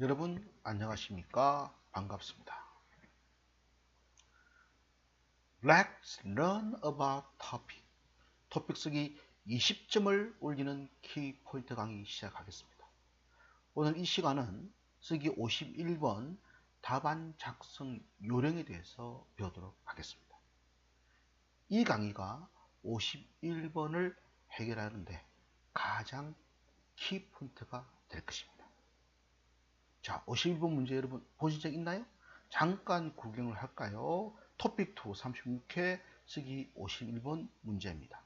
여러분 안녕하십니까? 반갑습니다. Let's learn about topic. 토픽 쓰기 20점을 올리는 키포인트 강의 시작하겠습니다. 오늘 이 시간은 쓰기 51번 답안 작성 요령에 대해서 배우도록 하겠습니다. 이 강의가 51번을 해결하는데 가장 키포인트가 될 것입니다. 자, 51번 문제 여러분 보신 적 있나요? 잠깐 구경을 할까요? 토픽 2 36회 쓰기 51번 문제입니다.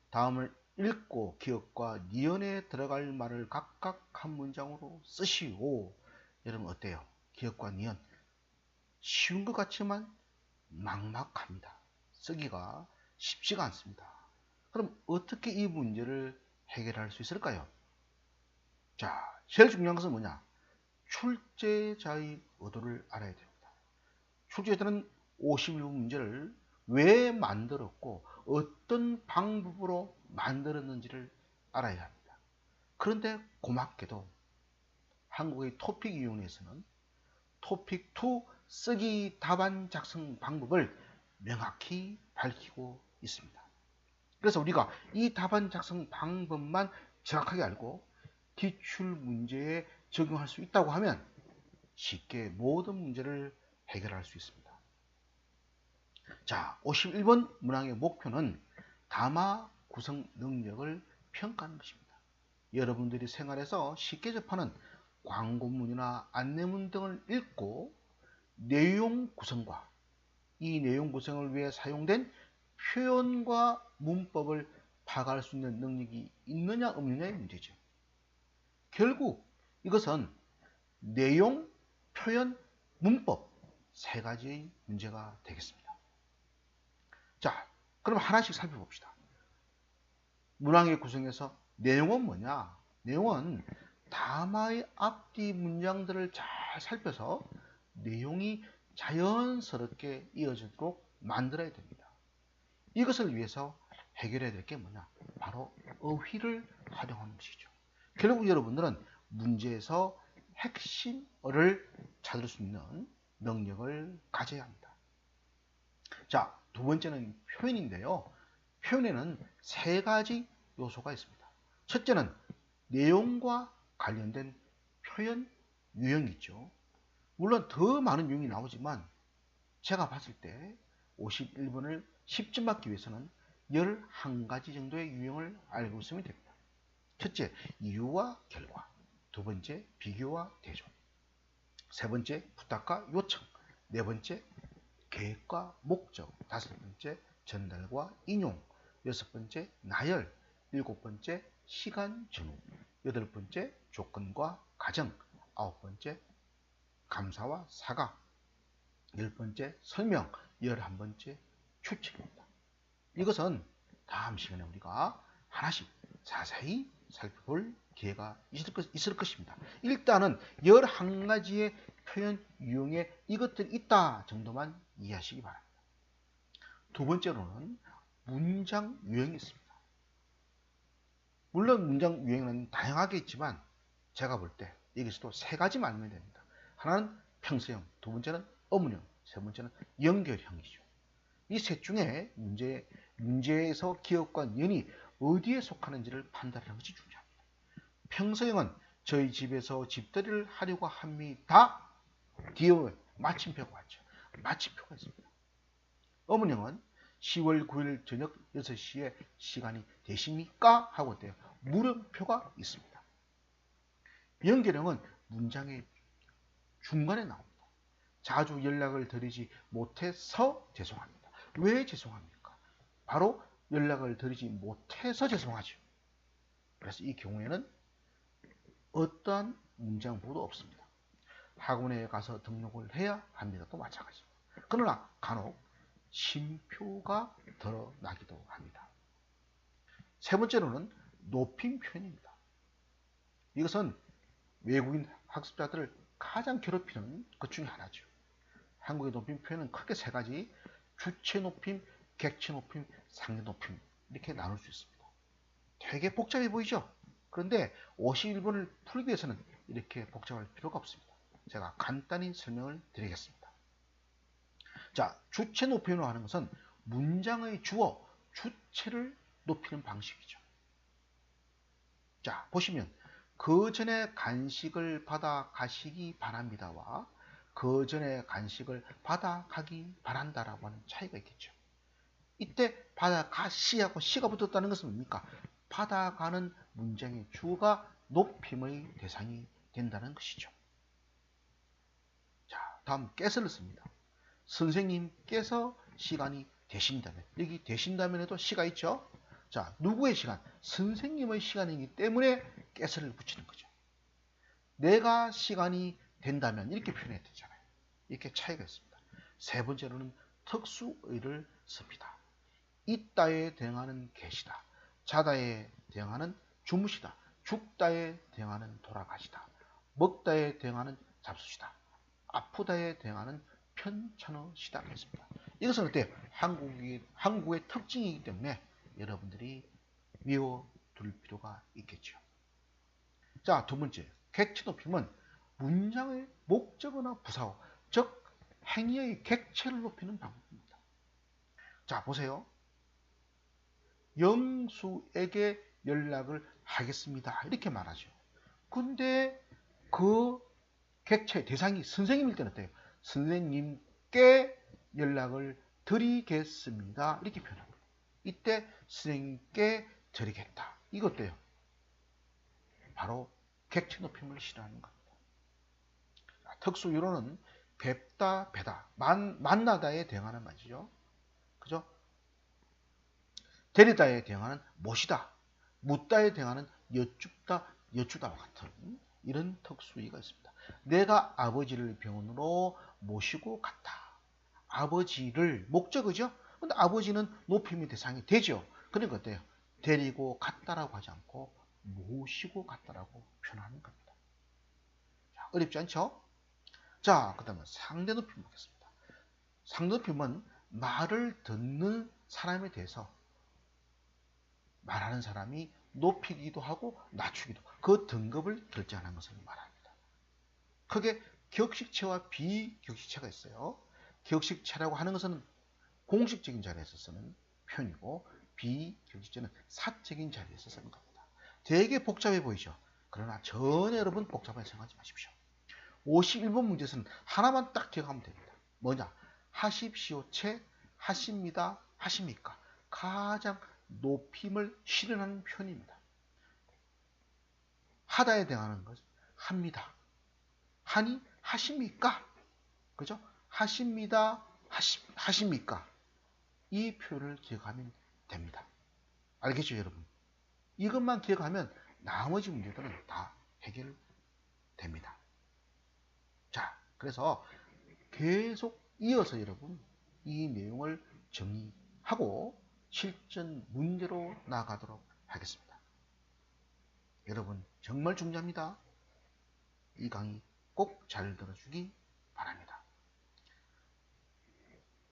다음을 읽고 기억과 니은에 들어갈 말을 각각 한 문장으로 쓰시오. 여러분 어때요? 기억과 니은 쉬운 것 같지만 막막합니다. 쓰기가 쉽지가 않습니다. 그럼 어떻게 이 문제를 해결할 수 있을까요? 자, 제일 중요한 것은 뭐냐? 출제자의 의도를 알아야 됩니다. 출제자는 51번 문제를 왜 만들었고 어떤 방법으로 만들었는지를 알아야 합니다. 그런데 고맙게도 한국의 토픽위원회에서는 토픽 2 쓰기 답안 작성 방법을 명확히 밝히고 있습니다. 그래서 우리가 이 답안 작성 방법만 정확하게 알고 기출문제에 적용할 수 있다고 하면 쉽게 모든 문제를 해결할 수 있습니다. 자, 51번 문항의 목표는 담화 구성 능력을 평가하는 것입니다. 여러분들이 생활에서 쉽게 접하는 광고문이나 안내문 등을 읽고 내용 구성과 이 내용 구성을 위해 사용된 표현과 문법을 파악할 수 있는 능력이 있느냐 없느냐의 문제죠. 결국 이것은 내용, 표현, 문법 세 가지의 문제가 되겠습니다. 자, 그럼 하나씩 살펴봅시다. 문항의 구성에서 내용은 뭐냐? 내용은 담화의 앞뒤 문장들을 잘 살펴서 내용이 자연스럽게 이어지도록 만들어야 됩니다. 이것을 위해서 해결해야 될 게 뭐냐? 바로 어휘를 활용하는 것이죠. 결국 여러분들은 문제에서 핵심어를 찾을 수 있는 능력을 가져야 합니다. 자, 두 번째는 표현인데요. 표현에는 세 가지 요소가 있습니다. 첫째는 내용과 관련된 표현 유형이 있죠. 물론 더 많은 유형이 나오지만 제가 봤을 때 51번을 10점 맞기 위해서는 11가지 정도의 유형을 알고 있으면 됩니다. 첫째, 이유와 결과. 두 번째, 비교와 대조. 세 번째, 부탁과 요청. 네 번째, 계획과 목적. 다섯 번째, 전달과 인용. 여섯 번째, 나열. 일곱 번째, 시간 전후. 여덟 번째, 조건과 가정. 아홉 번째, 감사와 사과. 열 번째, 설명. 11번째, 추측입니다. 이것은 다음 시간에 우리가 하나씩 자세히 살펴볼 기회가 있을 것입니다. 일단은 11가지의 표현 유형에 이것들이 있다 정도만 이해하시기 바랍니다. 두 번째로는 문장 유형이 있습니다. 물론 문장 유형은 다양하게 있지만 제가 볼 때 여기서도 세 가지만 알면 됩니다. 하나는 평서형, 두 번째는 어문형, 세 번째는 연결형이죠. 이 셋 중에 문제에서 기억과 년이 어디에 속하는지를 판단하는 것이 중요합니다. 평서형은 저희 집에서 집들이를 하려고 합니다. 뒤에 마침표가 왔죠. 마침표가 있습니다. 어문형은 10월 9일 저녁 6시에 시간이 되십니까? 하고 있대요. 물음표가 있습니다. 연결형은 문장의 중간에 나옵니다. 자주 연락을 드리지 못해서 죄송합니다. 왜 죄송합니까? 바로 연락을 드리지 못해서 죄송하죠. 그래서 이 경우에는 어떠한 문장 부도 없습니다. 학원에 가서 등록을 해야 합니다. 또 마찬가지입니다. 그러나 간혹 쉼표가 드러나기도 합니다. 세 번째로는 높임 표현입니다. 이것은 외국인 학습자들을 가장 괴롭히는 것 중에 하나죠. 한국의 높임 표현은 크게 세 가지, 주체 높임, 객체 높임, 상대 높임 이렇게 나눌 수 있습니다. 되게 복잡해 보이죠? 그런데 51번을 풀기 위해서는 이렇게 복잡할 필요가 없습니다. 제가 간단히 설명을 드리겠습니다. 자, 주체 높임이라고 하는 것은 문장의 주어, 주체를 높이는 방식이죠. 자, 보시면 그 전에 간식을 받아 가시기 바랍니다와 그 전에 간식을 받아 가기 바란다라고 하는 차이가 있겠죠. 이때 받아 가시하고 시가 붙었다는 것은 뭡니까? 받아가는 문장의 주어가 높임의 대상이 된다는 것이죠. 자, 다음 깨서를 씁니다. 선생님께서 시간이 되신다면, 여기 되신다면에도 시가 있죠. 자, 누구의 시간? 선생님의 시간이기 때문에 깨서를 붙이는 거죠. 내가 시간이 된다면 이렇게 표현해야 되잖아요. 이렇게 차이가 있습니다. 세 번째로는 특수의를 씁니다. 있다에 대응하는 계시다. 자다에 대응하는 주무시다. 죽다에 대응하는 돌아가시다. 먹다에 대응하는 잡수시다. 아프다에 대응하는 편찮으시다 했습니다. 이것은 어때요? 한국의 특징이기 때문에 여러분들이 외워둘 필요가 있겠죠. 자, 두 번째, 객체 높임은 문장의 목적어나 부사어, 즉 행위의 객체를 높이는 방법입니다. 자, 보세요. 영수에게 연락을 하겠습니다. 이렇게 말하죠. 근데 그 객체 대상이 선생님일 때는 어때요? 선생님께 연락을 드리겠습니다. 이렇게 표현합니다. 이때 선생님께 드리겠다. 이거 어때요? 바로 객체 높임을 실현하는 겁니다. 특수 유로는 뵙다, 배다, 만나다에 대응하는 말이죠. 그죠? 데리다에 대응하는 모시다, 묻다에 대응하는 여쭙다, 여쭈다와 같은 이런 특수의가 있습니다. 내가 아버지를 병원으로 모시고 갔다. 아버지를 목적어죠. 근데 아버지는 높임의 대상이 되죠. 그러니까 어때요? 데리고 갔다라고 하지 않고 모시고 갔다라고 표현하는 겁니다. 자, 어렵지 않죠? 자, 그 다음에 상대 높임 보겠습니다. 상대 높임은 말을 듣는 사람에 대해서 말하는 사람이 높이기도 하고 낮추기도 하고 그 등급을 결정하는 것을 말합니다. 크게 격식체와 비격식체가 있어요. 격식체라고 하는 것은 공식적인 자리에서 쓰는 표현이고 비격식체는 사적인 자리에서 쓰는 겁니다. 되게 복잡해 보이죠? 그러나 전혀 여러분 복잡하게 생각하지 마십시오. 51번 문제에서는 하나만 딱 기억하면 됩니다. 뭐냐? 하십시오, 채, 하십니다, 하십니까? 가장 높임을 실현하는 표현입니다. 하다에 대응하는 것, 합니다. 하니, 하십니까? 그죠? 하십니다, 하십니까? 이 표현을 기억하면 됩니다. 알겠죠, 여러분? 이것만 기억하면 나머지 문제들은 다 해결됩니다. 자, 그래서 계속 이어서 여러분 이 내용을 정리하고 실전 문제로 나가도록 하겠습니다. 여러분 정말 중요합니다. 이 강의 꼭 잘 들어주기 바랍니다.